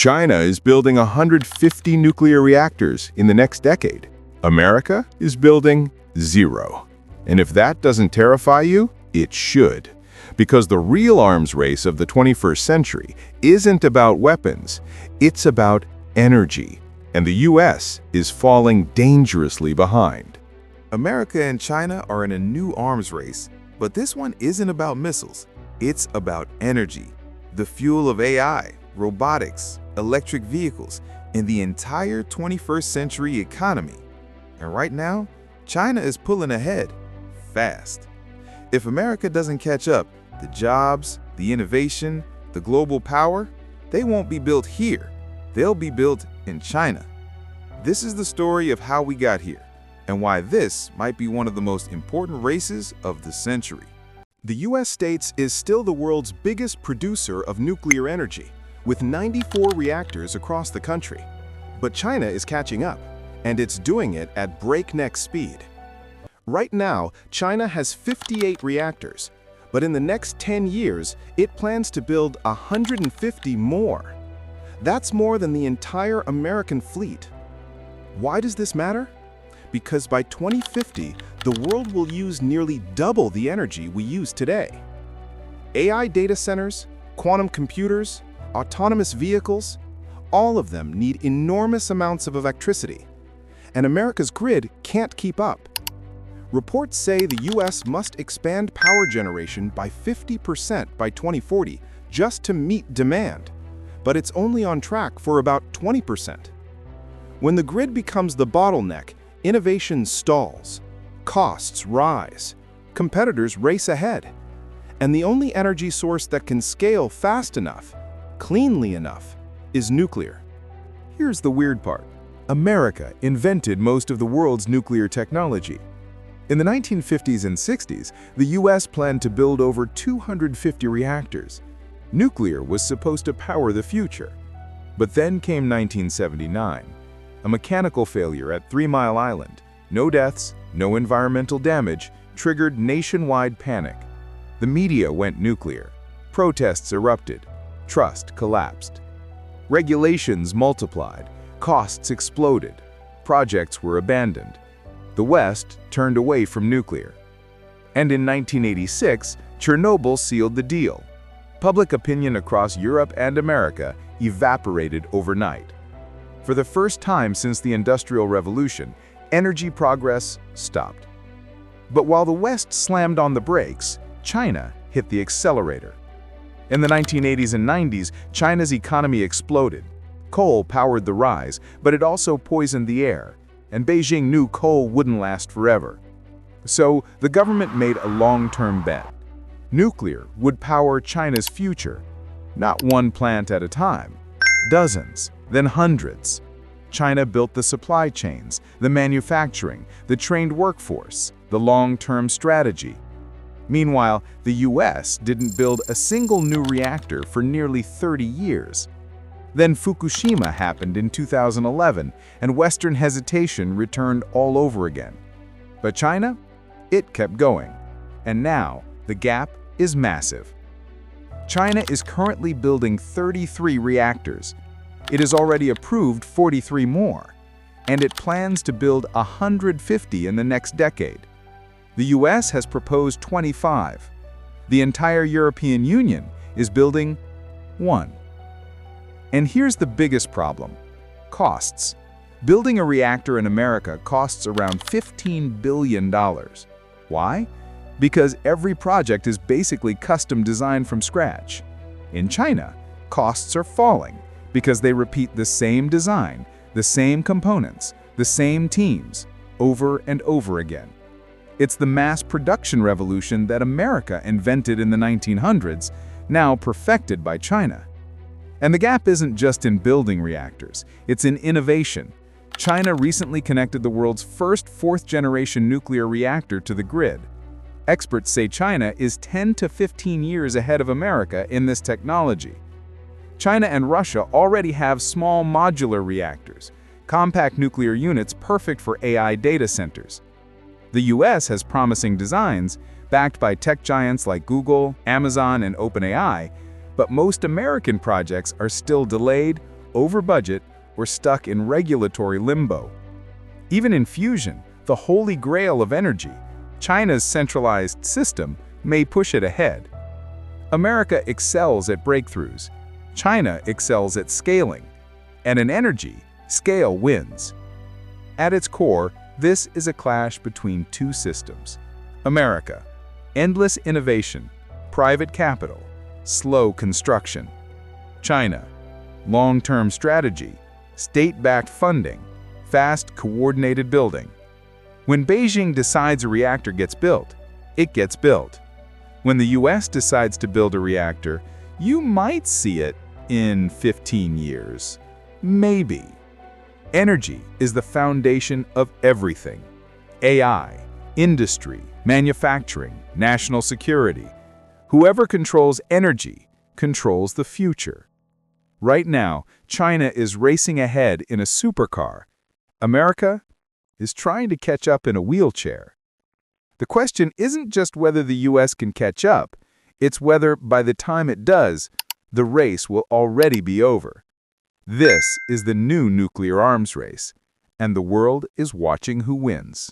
China is building 150 nuclear reactors in the next decade. America is building 0. And if that doesn't terrify you, it should. Because the real arms race of the 21st century isn't about weapons, it's about energy. And the US is falling dangerously behind. America and China are in a new arms race, but this one isn't about missiles. It's about energy, the fuel of AI, robotics, electric vehicles, and the entire 21st century economy. And right now, China is pulling ahead, fast. If America doesn't catch up, the jobs, the innovation, the global power, they won't be built here. They'll be built in China. This is the story of how we got here, and why this might be one of the most important races of the century. The US States is still the world's biggest producer of nuclear energy, with 94 reactors across the country. But China is catching up, and it's doing it at breakneck speed. Right now, China has 58 reactors, but in the next 10 years, it plans to build 150 more. That's more than the entire American fleet. Why does this matter? Because by 2050, the world will use nearly double the energy we use today. AI data centers, quantum computers, autonomous vehicles, all of them need enormous amounts of electricity, and America's grid can't keep up. Reports say the US must expand power generation by 50% by 2040 just to meet demand, but it's only on track for about 20%. When the grid becomes the bottleneck, innovation stalls, costs rise, competitors race ahead, and the only energy source that can scale fast enough, cleanly enough, is nuclear. Here's the weird part. America invented most of the world's nuclear technology. In the 1950s and 60s, the US planned to build over 250 reactors. Nuclear was supposed to power the future. But then came 1979. A mechanical failure at 3 Mile Island, no deaths, no environmental damage, triggered nationwide panic. The media went nuclear. Protests erupted. Trust collapsed. Regulations multiplied. Costs exploded. Projects were abandoned. The West turned away from nuclear. And in 1986, Chernobyl sealed the deal. Public opinion across Europe and America evaporated overnight. For the first time since the Industrial Revolution, energy progress stopped. But while the West slammed on the brakes, China hit the accelerator. In the 1980s and 90s, China's economy exploded. Coal powered the rise, but it also poisoned the air, and Beijing knew coal wouldn't last forever. So the government made a long-term bet. Nuclear would power China's future, not one plant at a time, dozens, then hundreds. China built the supply chains, the manufacturing, the trained workforce, the long-term strategy. Meanwhile, the US didn't build a single new reactor for nearly 30 years. Then Fukushima happened in 2011, and Western hesitation returned all over again. But China? It kept going. And now, the gap is massive. China is currently building 33 reactors. It has already approved 43 more, and it plans to build 150 in the next decade. The US has proposed 25. The entire European Union is building 1. And here's the biggest problem: costs. Building a reactor in America costs around $15 billion. Why? Because every project is basically custom designed from scratch. In China, costs are falling because they repeat the same design, the same components, the same teams, over and over again. It's the mass production revolution that America invented in the 1900s, now perfected by China. And the gap isn't just in building reactors, it's in innovation. China recently connected the world's first fourth-generation nuclear reactor to the grid. Experts say China is 10 to 15 years ahead of America in this technology. China and Russia already have small modular reactors, compact nuclear units perfect for AI data centers. The US has promising designs, backed by tech giants like Google, Amazon, and OpenAI, but most American projects are still delayed over budget, or stuck in regulatory limbo. Even in fusion, the holy grail of energy, China's centralized system may push it ahead. America excels at breakthroughs. China excels at scaling. And in energy, scale wins. At its core, this is a clash between two systems. America, endless innovation, private capital, slow construction. China, long-term strategy, state-backed funding, fast, coordinated building. When Beijing decides a reactor gets built, it gets built. When the US decides to build a reactor, you might see it in 15 years. Maybe. Energy is the foundation of everything. AI, industry, manufacturing, national security. Whoever controls energy controls the future. Right now, China is racing ahead in a supercar. America is trying to catch up in a wheelchair. The question isn't just whether the US can catch up, it's whether, by the time it does, the race will already be over. This is the new nuclear arms race, and the world is watching who wins.